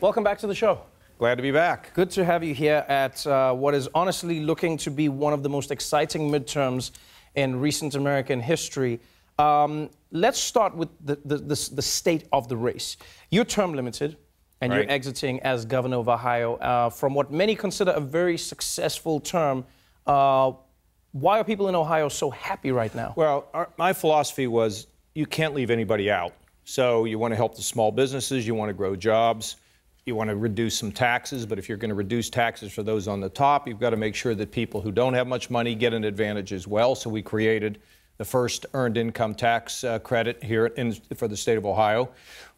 Welcome back to the show. Glad to be back. Good to have you here at what is honestly looking to be one of the most exciting midterms in recent American history. Let's start with the state of the race. You're term limited, and right. You're exiting as governor of Ohio from what many consider a very successful term. Why are people in Ohio so happy right now? Well, my philosophy was you can't leave anybody out. So you want to help the small businesses, you want to grow jobs, you want to reduce some taxes, but if you're going to reduce taxes for those on the top, you've got to make sure that people who don't have much money get an advantage as well. So we created the first earned income tax credit here for the state of Ohio.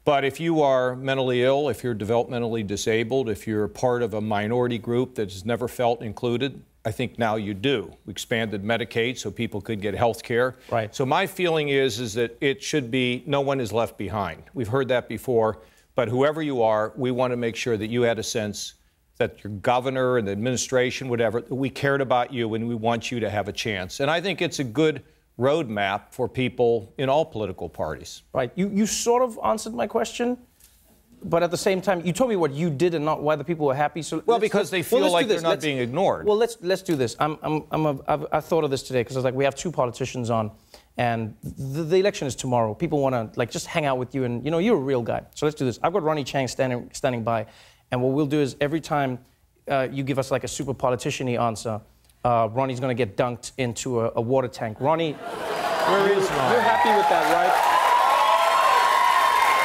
But if you are mentally ill, if you're developmentally disabled, if you're part of a minority group that has never felt included, I think now you do. We expanded Medicaid so people could get health care. Right. So my feeling is that it should be no one is left behind. We've heard that before, but whoever you are, we want to make sure that you had a sense that your governor and the administration, whatever, we cared about you and we want you to have a chance. And I think it's a good roadmap for people in all political parties. Right. You sort of answered my question. But at the same time, you told me what you did and not why the people were happy. So well, because they feel like they're not being ignored. Well, let's do this. I thought of this today because I was like, we have two politicians on, and the election is tomorrow. People want to just hang out with you, and you're a real guy. So let's do this. I've got Ronny Chieng standing by, and what we'll do is every time you give us like a super politician-y answer, Ronnie's going to get dunked into a water tank. Ronnie, where is Ronnie? You're happy with that, right?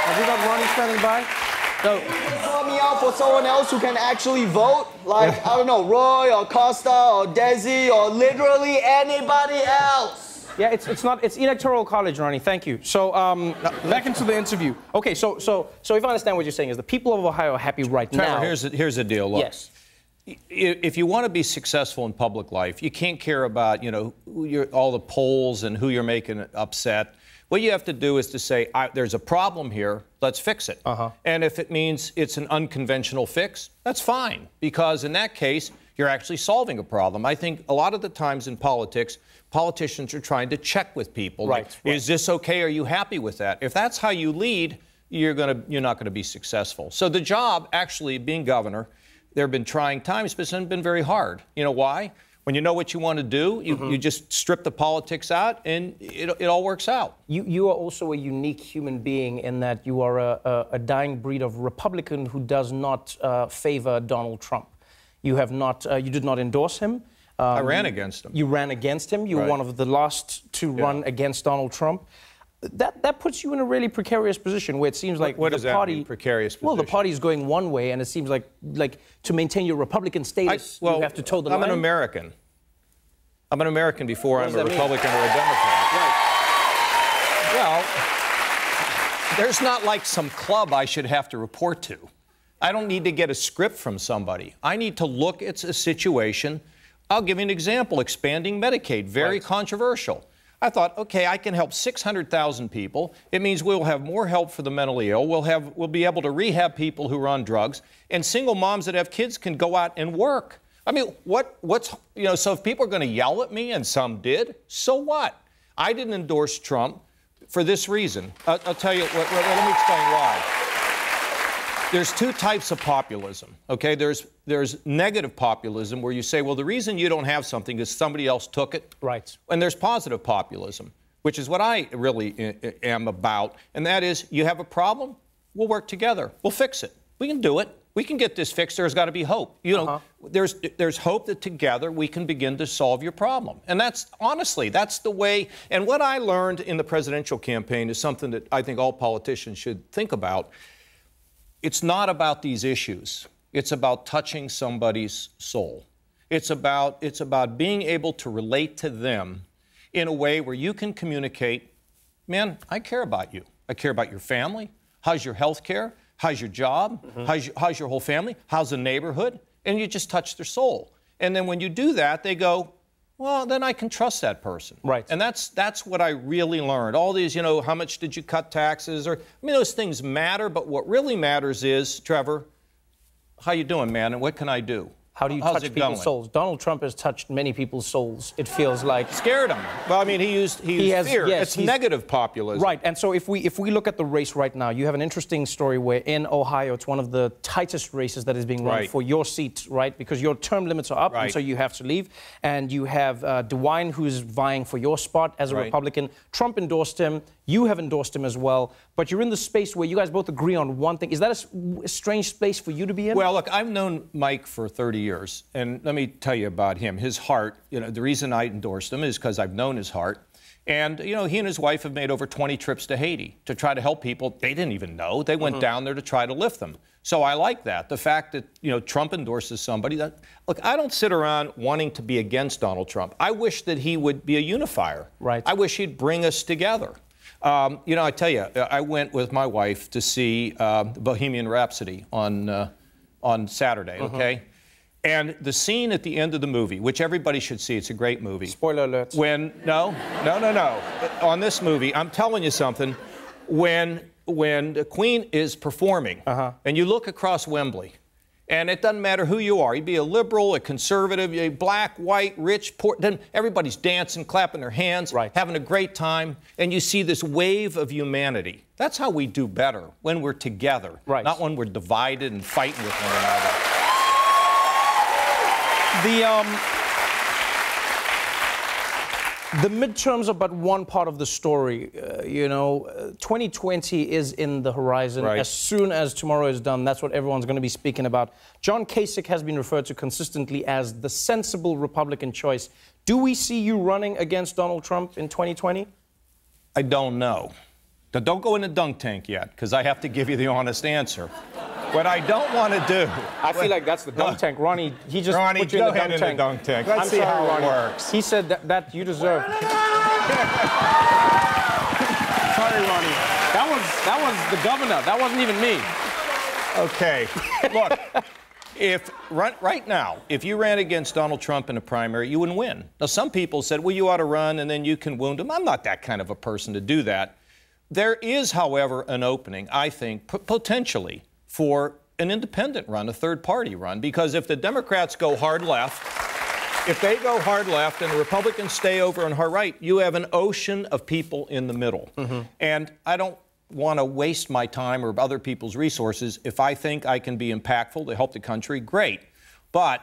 Have we got Ronnie standing by? No. Call me out for someone else who can actually vote, like, I don't know, Roy or Costa or Desi or literally anybody else. Yeah, it's electoral college, Ronnie. Thank you. So back into the interview. Okay, so if I understand what you're saying is the people of Ohio are happy right now. Trevor, here's the deal. Look, yes. If you want to be successful in public life, you can't care about all the polls and who you're making upset. What you have to do is to say, there's a problem here, let's fix it. And if it means it's an unconventional fix, that's fine, because in that case, you're actually solving a problem. I think a lot of the times in politics, politicians are trying to check with people. Right. Is this okay? Are you happy with that? If that's how you lead, you're not going to be successful. So the job, actually, being governor, there have been trying times, but it's been very hard. You know why? When you know what you want to do, you just strip the politics out, and it all works out. You are also a unique human being in that you are a dying breed of Republican who does not favor Donald Trump. You have not. You did not endorse him. I ran against him. You ran against him. You were one of the last to run against Donald Trump. That puts you in a really precarious position where it seems like what does the party, that mean, precarious position? Well, the party is going one way, and it seems like to maintain your Republican status, you have to toe the line. I'm an American. I'm an American before I'm a Republican or a Democrat. Right. Well, there's not like some club I should have to report to. I don't need to get a script from somebody. I need to look at a situation. I'll give you an example. Expanding Medicaid, very controversial. I thought, okay, I can help 600,000 people. It means we'll have more help for the mentally ill. We'll be able to rehab people who are on drugs, and single moms that have kids can go out and work. I mean, so if people are going to yell at me, and some did, so what? I didn't endorse Trump for this reason. I'll tell you, let me explain why. There's two types of populism, okay? There's negative populism where you say, well, the reason you don't have something is somebody else took it. Right. And there's positive populism, which is what I really am about. And that is, you have a problem, we'll work together. We'll fix it. We can do it. We can get this fixed. There's got to be hope. There's hope that together we can begin to solve your problem. And that's the way. And what I learned in the presidential campaign is something that I think all politicians should think about. It's not about these issues. It's about touching somebody's soul. It's about being able to relate to them in a way where you can communicate, man, I care about you. I care about your family. How's your health care? How's your job? How's your whole family? How's the neighborhood? And you just touch their soul. And then when you do that, they go, well, then I can trust that person. Right. And that's what I really learned. All these, how much did you cut taxes? Those things matter, but what really matters is, Trevor, how you doing, man, and what can I do? How do you How's touch it people's going? souls? Donald Trump has touched many people's souls, it feels like. Scared him. Well, I mean, he used fear. Yes, it's negative populism. Right, and so if we look at the race right now, you have an interesting story where in Ohio, it's one of the tightest races that is being run Right. for your seat, right? Because your term limits are up, and Right. so you have to leave. And you have DeWine, who's vying for your spot as a Right. Republican. Trump endorsed him. You have endorsed him as well. But you're in the space where you guys both agree on one thing. Is that a strange space for you to be in? Well, look, I've known Mike for 30 years, and let me tell you about him. His heart, the reason I endorsed him is because I've known his heart. And, he and his wife have made over 20 trips to Haiti to try to help people they didn't even know. They went down there to try to lift them. So I like that. The fact that, Trump endorses somebody. Look, I don't sit around wanting to be against Donald Trump. I wish that he would be a unifier. Right. I wish he'd bring us together. I tell you, I went with my wife to see Bohemian Rhapsody on Saturday, okay? And the scene at the end of the movie, which everybody should see, it's a great movie. Spoiler alert. No. On this movie, I'm telling you something. When the Queen is performing, and you look across Wembley, and it doesn't matter who you are. You'd be a liberal, a conservative, a black, white, rich, poor. Then everybody's dancing, clapping their hands, Right. having a great time, and you see this wave of humanity. That's how we do better, when we're together, Right. not when we're divided and fighting with one another. The midterms are but one part of the story. 2020 is in the horizon. Right. As soon as tomorrow is done, that's what everyone's going to be speaking about. John Kasich has been referred to consistently as the sensible Republican choice. Do we see you running against Donald Trump in 2020? I don't know. Now, don't go in the dunk tank yet, because I have to give you the honest answer. What I don't want to do... I feel like that's the dunk tank. Ronnie, he just Ronnie, put you in go the ahead dunk in tank. the dunk tank. Let's I'm see sorry, how Ronnie. it works. He said that you deserve. Sorry, Ronnie. That was the governor. That wasn't even me. Okay. Look, right now, if you ran against Donald Trump in a primary, you wouldn't win. Now, some people said, well, you ought to run and then you can wound him. I'm not that kind of a person to do that. There is, however, an opening, I think, potentially for an independent run, a third-party run, because if the Democrats go hard left, if they go hard left and the Republicans stay over on hard right, you have an ocean of people in the middle. And I don't want to waste my time or other people's resources. If I think I can be impactful to help the country, great. But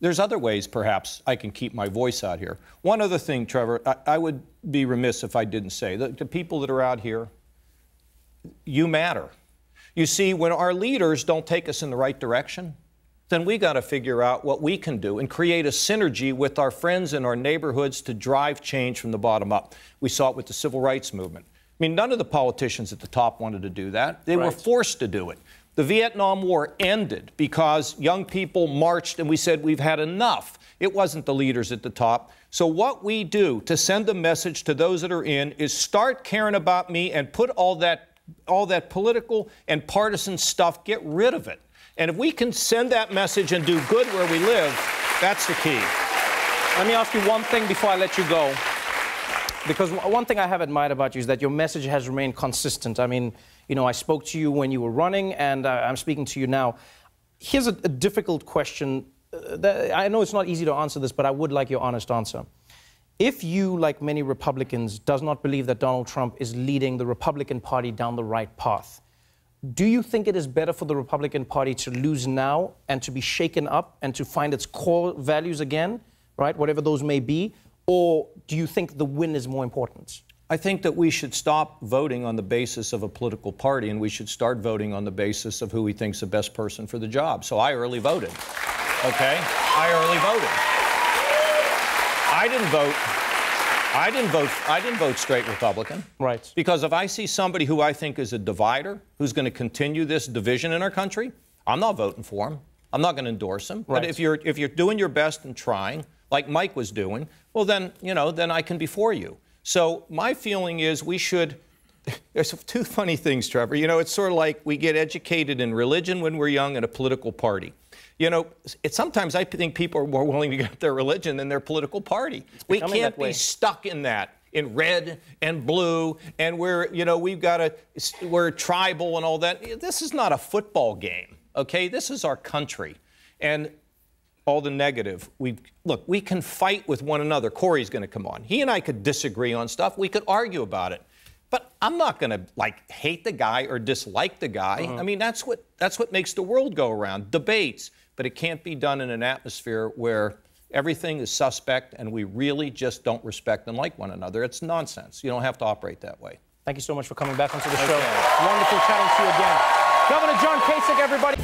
there's other ways, perhaps, I can keep my voice out here. One other thing, Trevor, I would be remiss if I didn't say, the people that are out here, you matter. You see, when our leaders don't take us in the right direction, then we got to figure out what we can do and create a synergy with our friends in our neighborhoods to drive change from the bottom up. We saw it with the civil rights movement. I mean, none of the politicians at the top wanted to do that. They were forced to do it. The Vietnam War ended because young people marched and we said, we've had enough. It wasn't the leaders at the top. So what we do to send a message to those that are in is start caring about me and put all that political and partisan stuff, get rid of it. And if we can send that message and do good where we live, that's the key. Let me ask you one thing before I let you go. Because one thing I have admired about you is that your message has remained consistent. I mean, I spoke to you when you were running, and I'm speaking to you now. Here's a difficult question. I know it's not easy to answer this, but I would like your honest answer. If you, like many Republicans, does not believe that Donald Trump is leading the Republican Party down the right path, do you think it is better for the Republican Party to lose now and to be shaken up and to find its core values again, right, whatever those may be? Or do you think the win is more important? I think that we should stop voting on the basis of a political party, and we should start voting on the basis of who we think's the best person for the job. So I early voted. Okay? I early voted. I didn't vote straight Republican. Right. Because if I see somebody who I think is a divider, who's going to continue this division in our country, I'm not voting for him. I'm not going to endorse him. Right. But if you're doing your best and trying, like Mike was doing, well then I can be for you. So my feeling is we should. There's two funny things, Trevor. It's sort of like we get educated in religion when we're young and a political party. Sometimes I think people are more willing to get their religion than their political party. We can't be stuck in that, in red and blue, and we're tribal and all that. This is not a football game, okay? This is our country. And all the negative. Look, we can fight with one another. Corey's going to come on. He and I could disagree on stuff. We could argue about it. But I'm not going to, like, hate the guy or dislike the guy. I mean, that's what makes the world go around, debates. But it can't be done in an atmosphere where everything is suspect and we really just don't respect and like one another. It's nonsense. You don't have to operate that way. Thank you so much for coming back onto the show. Wonderful chatting to you again. Governor John Kasich, everybody.